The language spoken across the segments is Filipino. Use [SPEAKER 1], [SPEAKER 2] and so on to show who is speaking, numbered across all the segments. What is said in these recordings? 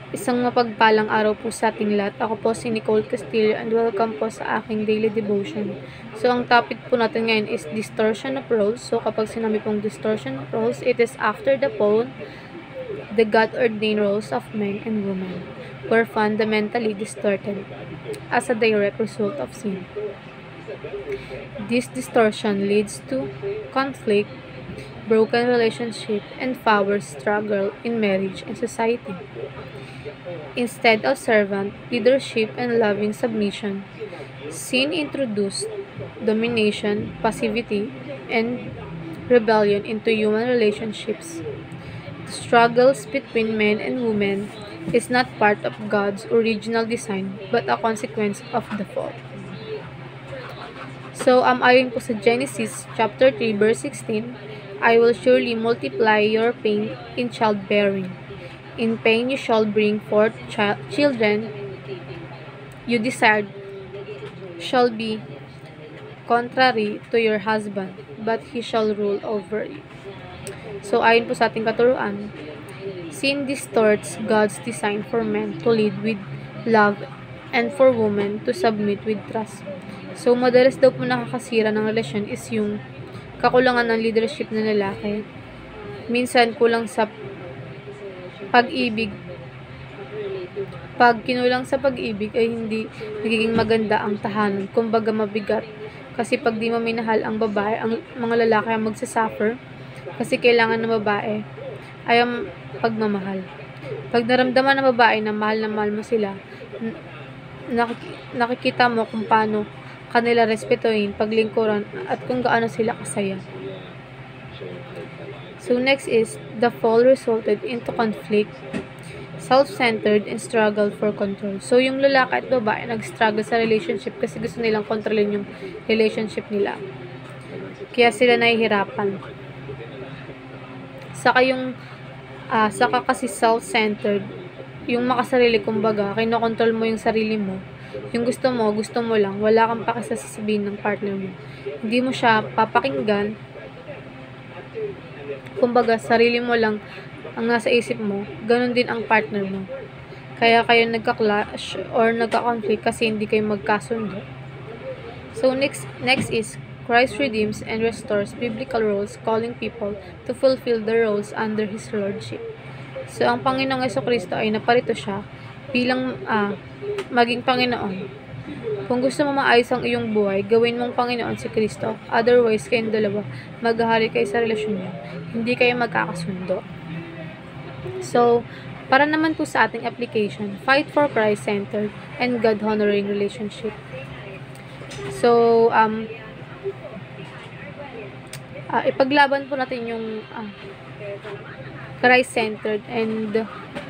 [SPEAKER 1] Isang mapagpalang araw po sa ating lahat. Ako po si Nicole Castillo and welcome po sa aking daily devotion. So, ang topic po natin ngayon is distortion of roles. So, kapag sinabi pong distortion of roles, it is after the fall, the God-ordained roles of men and women were fundamentally distorted as a direct result of sin. This distortion leads to conflict, broken relationship, and power struggle in marriage and society. Instead of servant leadership and loving submission, sin introduced domination, passivity, and rebellion into human relationships. The struggles between men and women is not part of God's original design but a consequence of the fall. So, ayon po sa Genesis chapter 3 verse 16, I will surely multiply your pain in childbearing. In pain you shall bring forth children. You desired shall be contrary to your husband, but he shall rule over you. So, ayon po sa ating katuruan, sin distorts God's design for men to lead with love and for women to submit with trust. So, madalas daw po nakakasira ng relasyon is yung kakulangan ng leadership ng lalaki. Minsan, kulang sa pag-ibig. Pag kinulang sa pag-ibig ay hindi nagiging maganda ang tahanan. Kumbaga mabigat. Kasi pag di mo minahal ang babae, ang mga lalaki ang magsasuffer. Kasi kailangan ng babae ay ang pagmamahal. Pag naramdaman ng babae na mahal mo sila, nakikita mo kung paano kanila respetuhin, paglingkuran, at kung gaano sila kasaya. So next is, the fall resulted into conflict, self-centered, and struggle for control. So yung lalaki at babae nag-struggle sa relationship kasi gusto nilang kontrolin yung relationship nila. Kaya sila nahihirapan. Saka kasi self-centered, yung makasarili, kumbaga, kinokontrol mo yung sarili mo. Yung gusto mo lang, wala kang pakisasabihin ng partner mo. Hindi mo siya papakinggan. Kumbaga, sarili mo lang ang nasa isip mo, ganun din ang partner mo. Kaya kayo nagka-clash or nagka-conflict kasi hindi kayo magkasundo. So, next is, Christ redeems and restores biblical roles, calling people to fulfill the roles under His Lordship. So, ang Panginoong Jesucristo ay naparito siya bilang maging Panginoon. Kung gusto mo maayos ang iyong buhay, gawin mong Panginoon si Kristo. Otherwise, kayong dalawa, maghahari kayo sa relasyon niyo. Hindi kayo magkakasundo. So, para naman po sa ating application, fight for Christ-centered and God-honoring relationship. So, ipaglaban po natin yung Christ-centered and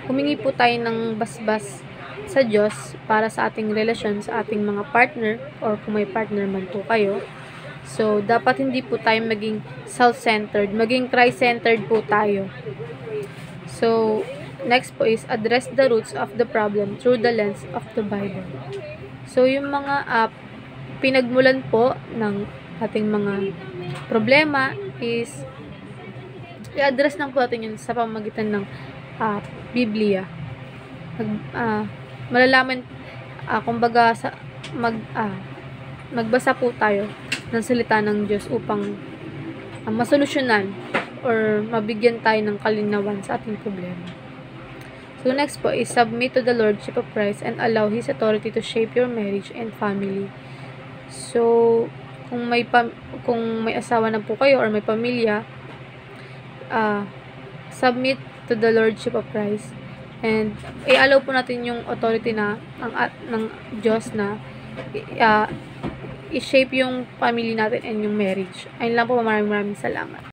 [SPEAKER 1] humingi po tayo ng basbas sa Diyos para sa ating relasyon sa ating mga partner or kung may partner man po kayo. So, dapat hindi po tayo maging self-centered, maging Christ-centered po tayo. So, next po is address the roots of the problem through the lens of the Bible. So, yung mga pinagmulan po ng ating mga problema is i-address lang po natin yun sa pamamagitan ng Biblia. Malalaman, kumbaga, magbasa po tayo ng salita ng Diyos upang masolusyonan or mabigyan tayo ng kalinawan sa ating problema. So, next po is submit to the Lordship of Christ and allow His authority to shape your marriage and family. So, kung may asawa na po kayo or may pamilya, submit to the Lordship of Christ and i-allow po natin yung authority na ng Diyos na i-shape yung family natin and yung marriage. Ayun lang po, maraming salamat.